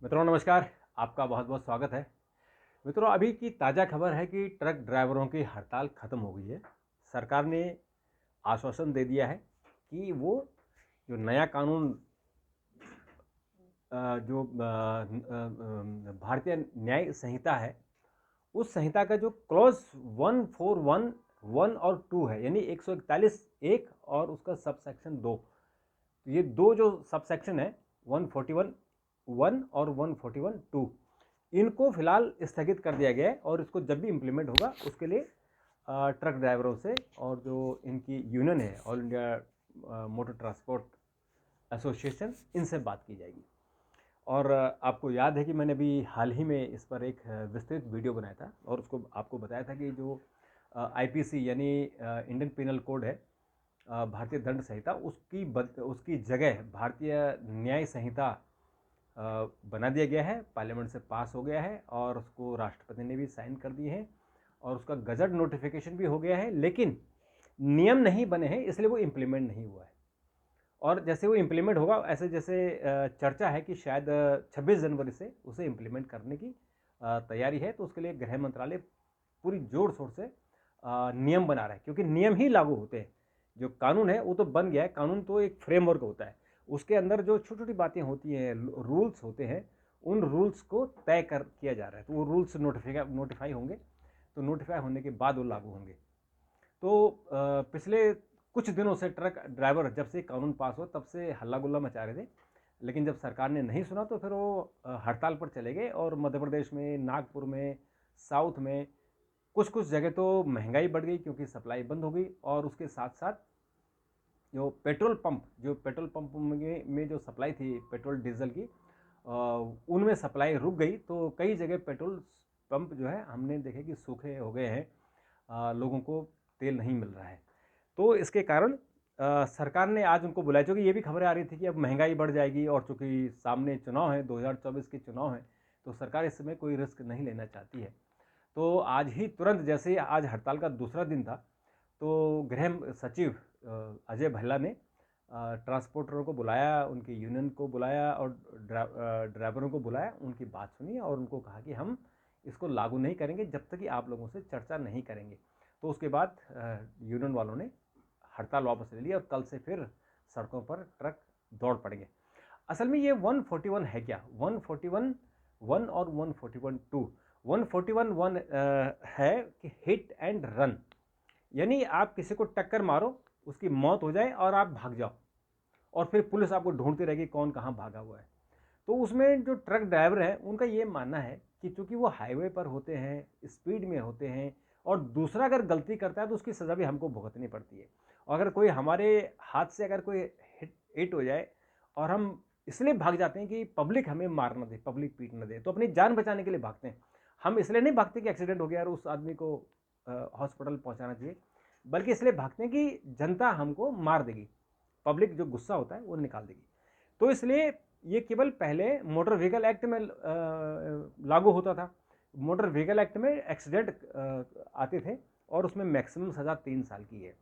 मित्रों नमस्कार। आपका बहुत बहुत स्वागत है। मित्रों, अभी की ताज़ा खबर है कि ट्रक ड्राइवरों की हड़ताल खत्म हो गई है। सरकार ने आश्वासन दे दिया है कि वो जो नया कानून जो भारतीय न्याय संहिता है, उस संहिता का जो क्लॉज 141(1) और 2 है, यानी 141(1) और उसका सब सेक्शन 2, ये दो जो सब सेक्शन है 141(1) और 141(2), इनको फिलहाल स्थगित कर दिया गया है। और इसको जब भी इम्प्लीमेंट होगा उसके लिए ट्रक ड्राइवरों से और जो इनकी यूनियन है all India motor transport association, इनसे बात की जाएगी। और आपको याद है कि मैंने अभी हाल ही में इस पर एक विस्तृत वीडियो बनाया था और उसको आपको बताया था कि जो आईपीसी यानी इंडियन पिनल कोड है, भारतीय दंड संहिता, उसकी जगह भारतीय न्याय संहिता बना दिया गया है, पार्लियामेंट से पास हो गया है और उसको राष्ट्रपति ने भी साइन कर दिए हैं और उसका गजट नोटिफिकेशन भी हो गया है। लेकिन नियम नहीं बने हैं, इसलिए वो इम्प्लीमेंट नहीं हुआ है। और जैसे वो इम्प्लीमेंट होगा, ऐसे जैसे चर्चा है कि शायद 26 जनवरी से उसे इम्प्लीमेंट करने की तैयारी है। तो उसके लिए गृह मंत्रालय पूरी जोर शोर से नियम बना रहा है, क्योंकि नियम ही लागू होते हैं। जो कानून है वो तो बन गया है, कानून तो एक फ्रेमवर्क होता है, उसके अंदर जो छोटी छोटी बातें होती हैं, रूल्स होते हैं, उन रूल्स को तय किया जा रहा है। तो वो रूल्स नोटिफाई होंगे, तो नोटिफाई होने के बाद वो लागू होंगे। तो पिछले कुछ दिनों से ट्रक ड्राइवर जब से कानून पास हो तब से हल्ला गुल्ला मचा रहे थे, लेकिन जब सरकार ने नहीं सुना तो फिर वो हड़ताल पर चले गए। और मध्य प्रदेश में, नागपुर में, साउथ में कुछ कुछ जगह तो महंगाई बढ़ गई क्योंकि सप्लाई बंद हो गई। और उसके साथ साथ जो पेट्रोल पंप में जो सप्लाई थी पेट्रोल डीजल की, उनमें सप्लाई रुक गई। तो कई जगह पेट्रोल पंप जो है हमने देखे कि सूखे हो गए हैं, लोगों को तेल नहीं मिल रहा है। तो इसके कारण सरकार ने आज उनको बुलाया, क्योंकि ये भी खबरें आ रही थी कि अब महंगाई बढ़ जाएगी और चूंकि सामने चुनाव है, 2024 के चुनाव है, तो सरकार इस समय कोई रिस्क नहीं लेना चाहती है। तो आज ही तुरंत, जैसे ही आज हड़ताल का दूसरा दिन था, तो गृह सचिव अजय भल्ला ने ट्रांसपोर्टरों को बुलाया, उनकी यूनियन को बुलाया और ड्राइवरों को बुलाया, उनकी बात सुनी और उनको कहा कि हम इसको लागू नहीं करेंगे जब तक कि आप लोगों से चर्चा नहीं करेंगे। तो उसके बाद यूनियन वालों ने हड़ताल वापस ले ली और कल से फिर सड़कों पर ट्रक दौड़ पड़ेंगे। असल में ये 141 है क्या? 141(1) और 141(2). 141(1) है कि हिट एंड रन, यानी आप किसी को टक्कर मारो, उसकी मौत हो जाए और आप भाग जाओ और फिर पुलिस आपको ढूंढती रहेगी कौन कहाँ भागा हुआ है। तो उसमें जो ट्रक ड्राइवर हैं उनका ये मानना है कि चूंकि वो हाईवे पर होते हैं, स्पीड में होते हैं, और दूसरा अगर गलती करता है तो उसकी सज़ा भी हमको भुगतनी पड़ती है। और अगर कोई हमारे हाथ से अगर कोई हिट हो जाए और हम इसलिए भाग जाते हैं कि पब्लिक हमें मार न दे, पब्लिक पीट न दे, तो अपनी जान बचाने के लिए भागते हैं। हम इसलिए नहीं भागते कि एक्सीडेंट हो गया और उस आदमी को हॉस्पिटल पहुंचाना चाहिए, बल्कि इसलिए भागते हैं कि जनता हमको मार देगी, पब्लिक जो गुस्सा होता है वो निकाल देगी। तो इसलिए ये केवल पहले मोटर व्हीकल एक्ट में लागू होता था। मोटर व्हीकल एक्ट में एक्सीडेंट आते थे और उसमें मैक्सिमम सज़ा 3 साल की है,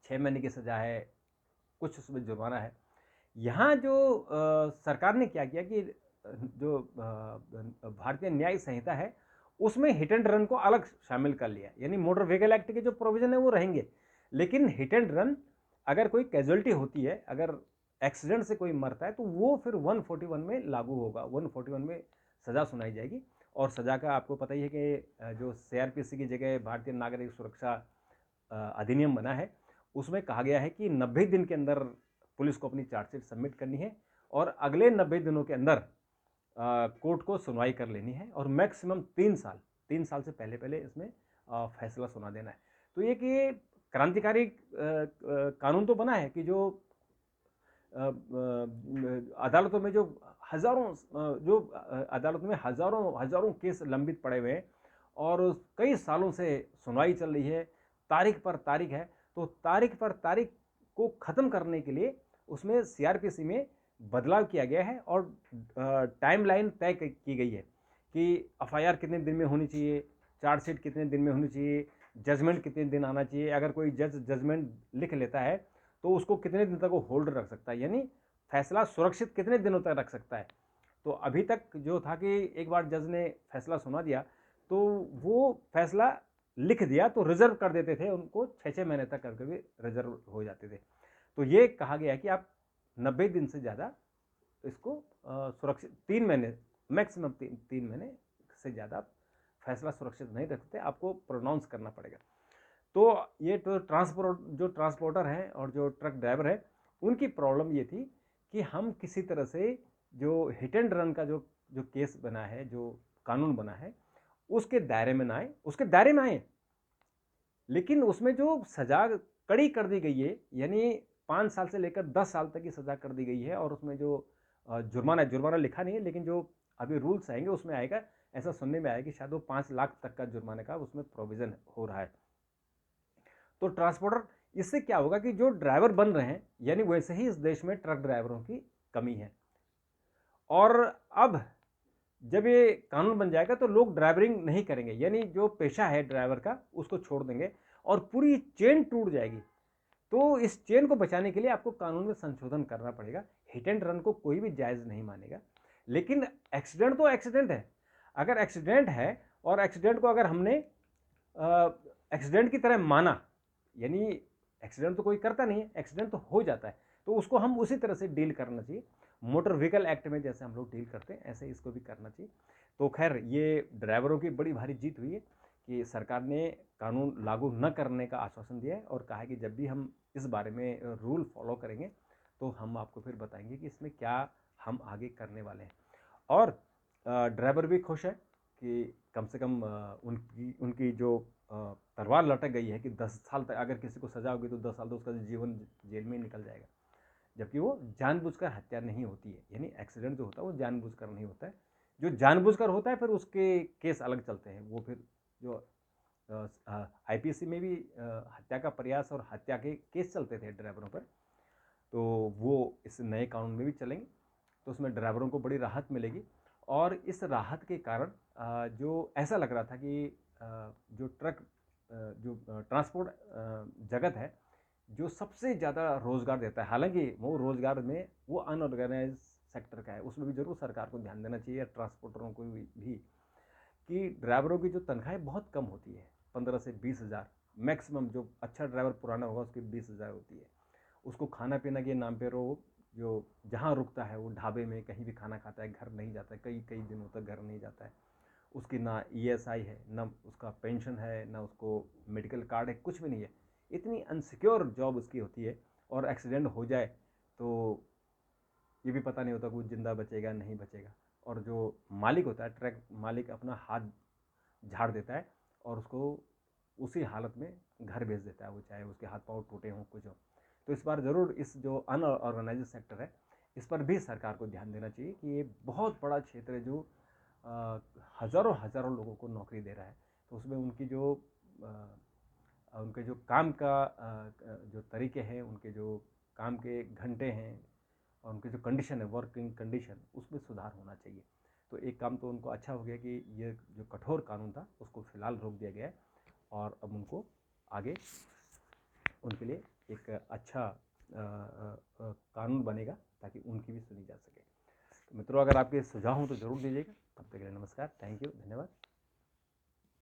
6 महीने की सज़ा है, कुछ उसमें जुर्माना है। यहाँ जो सरकार ने क्या किया कि जो भारतीय न्याय संहिता है उसमें हिट एंड रन को अलग शामिल कर लिया। यानी मोटर व्हीकल एक्ट के जो प्रोविजन है वो रहेंगे, लेकिन हिट एंड रन, अगर कोई कैजुअलिटी होती है, अगर एक्सीडेंट से कोई मरता है, तो वो फिर 141 में लागू होगा, 141 में सज़ा सुनाई जाएगी। और सज़ा का आपको पता ही है कि जो सीआरपीसी की जगह भारतीय नागरिक सुरक्षा अधिनियम बना है, उसमें कहा गया है कि 90 दिन के अंदर पुलिस को अपनी चार्जशीट सबमिट करनी है और अगले 90 दिनों के अंदर कोर्ट को सुनवाई कर लेनी है और मैक्सिमम 3 साल से पहले पहले इसमें फैसला सुना देना है। तो ये क्रांतिकारी कानून तो बना है कि जो अदालतों में जो अदालतों में हजारों केस लंबित पड़े हुए हैं और कई सालों से सुनवाई चल रही है, तारीख पर तारीख है। तो तारीख पर तारीख को ख़त्म करने के लिए उसमें सीआरपीसी में बदलाव किया गया है और टाइमलाइन तय की गई है कि एफआईआर कितने दिन में होनी चाहिए, चार्जशीट कितने दिन में होनी चाहिए, जजमेंट कितने दिन आना चाहिए, अगर कोई जज जजमेंट लिख लेता है तो उसको कितने दिन तक वो होल्ड रख सकता है, यानी फैसला सुरक्षित कितने दिनों तक रख सकता है। तो अभी तक जो था कि एक बार जज ने फैसला सुना दिया तो वो फैसला लिख दिया तो रिजर्व कर देते थे उनको, 6-6 महीने तक कभी कभी रिजर्व हो जाते थे। तो ये कहा गया है कि आप 90 दिन से ज़्यादा इसको सुरक्षित, 3 महीने मैक्सिमम, 3 महीने से ज़्यादा फैसला सुरक्षित नहीं रखते, आपको प्रोनाउंस करना पड़ेगा। तो ये तो ट्रांसपोर्टर हैं और जो ट्रक ड्राइवर है, उनकी प्रॉब्लम ये थी कि हम किसी तरह से जो हिट एंड रन का जो जो केस बना है, जो कानून बना है, उसके दायरे में ना आए, उसके दायरे में आए लेकिन उसमें जो सजा कड़ी कर दी गई है, यानी 5 साल से लेकर 10 साल तक की सजा कर दी गई है। और उसमें जो जुर्माना लिखा नहीं है, लेकिन जो अभी रूल्स आएंगे उसमें आएगा, ऐसा सुनने में आया कि शायद वो 5 लाख तक का जुर्माने का उसमें प्रोविजन हो रहा है। तो ट्रांसपोर्टर, इससे क्या होगा कि जो ड्राइवर बन रहे हैं, यानी वैसे ही इस देश में ट्रक ड्राइवरों की कमी है। और अब जब ये कानून बन जाएगा तो लोग ड्राइवरिंग नहीं करेंगे, यानी जो पेशा है ड्राइवर का उसको छोड़ देंगे और पूरी चेन टूट जाएगी। तो इस चेन को बचाने के लिए आपको कानून में संशोधन करना पड़ेगा। हिट एंड रन को कोई भी जायज़ नहीं मानेगा, लेकिन एक्सीडेंट तो एक्सीडेंट है। अगर एक्सीडेंट है और एक्सीडेंट को अगर हमने एक्सीडेंट की तरह माना, यानी एक्सीडेंट तो कोई करता नहीं है, एक्सीडेंट तो हो जाता है, तो उसको हम उसी तरह से डील करना चाहिए। मोटर व्हीकल एक्ट में जैसे हम लोग डील करते हैं, ऐसे इसको भी करना चाहिए। तो खैर, ये ड्राइवरों की बड़ी भारी जीत हुई है कि सरकार ने कानून लागू न करने का आश्वासन दिया है और कहा है कि जब भी हम इस बारे में रूल फॉलो करेंगे तो हम आपको फिर बताएंगे कि इसमें क्या हम आगे करने वाले हैं। और ड्राइवर भी खुश है कि कम से कम उनकी उनकी जो तलवार लटक गई है कि 10 साल तक अगर किसी को सजा होगी तो 10 साल तो उसका जीवन जेल में निकल जाएगा, जबकि वो जानबूझकर हत्या नहीं होती है। यानी एक्सीडेंट जो होता है वो जानबूझकर नहीं होता है, जो जानबूझकर होता है फिर उसके केस अलग चलते हैं। वो फिर जो आईपीसी में भी हत्या का प्रयास और हत्या के केस चलते थे ड्राइवरों पर, तो वो इस नए कानून में भी चलेंगे। तो उसमें ड्राइवरों को बड़ी राहत मिलेगी। और इस राहत के कारण जो ऐसा लग रहा था कि जो जो ट्रांसपोर्ट जगत है, जो सबसे ज़्यादा रोज़गार देता है, हालांकि वो रोज़गार में वो अनऑर्गेनाइज सेक्टर का है, उसमें भी जरूर सरकार को ध्यान देना चाहिए, ट्रांसपोर्टरों को भी कि ड्राइवरों की जो तनख्वाहें बहुत कम होती है, 15 से 20 हज़ार मैक्सिमम। जो अच्छा ड्राइवर पुराना होगा उसकी 20 हज़ार होती है। उसको खाना पीना के नाम पर वो जो जहाँ रुकता है वो ढाबे में कहीं भी खाना खाता है, घर नहीं जाता है, कई कई दिनों तक घर नहीं जाता है। उसकी ना ईएसआई है, ना उसका पेंशन है, ना उसको मेडिकल कार्ड है, कुछ भी नहीं है। इतनी अनसिक्योर जॉब उसकी होती है। और एक्सीडेंट हो जाए तो ये भी पता नहीं होता कि वो जिंदा बचेगा नहीं बचेगा। और जो मालिक होता है, ट्रक मालिक, अपना हाथ झाड़ देता है और उसको उसी हालत में घर भेज देता है, वो चाहे उसके हाथ पाँव टूटे हों, कुछ हो। तो इस बार ज़रूर इस जो अनऑर्गेनाइज सेक्टर है, इस पर भी सरकार को ध्यान देना चाहिए कि ये बहुत बड़ा क्षेत्र है जो हज़ारों हज़ारों लोगों को नौकरी दे रहा है। तो उसमें उनके जो काम का जो तरीके हैं, उनके जो काम के घंटे हैं और उनकी जो कंडीशन है, वर्किंग कंडीशन, उसमें सुधार होना चाहिए। तो एक काम तो उनको अच्छा हो गया कि ये जो कठोर कानून था उसको फ़िलहाल रोक दिया गया है और अब उनको आगे उनके लिए एक अच्छा कानून बनेगा ताकि उनकी भी सुनी जा सके। तो मित्रों, अगर आपके सुझाव हों तो ज़रूर दीजिएगा। तब तक के लिए नमस्कार, थैंक यू, धन्यवाद।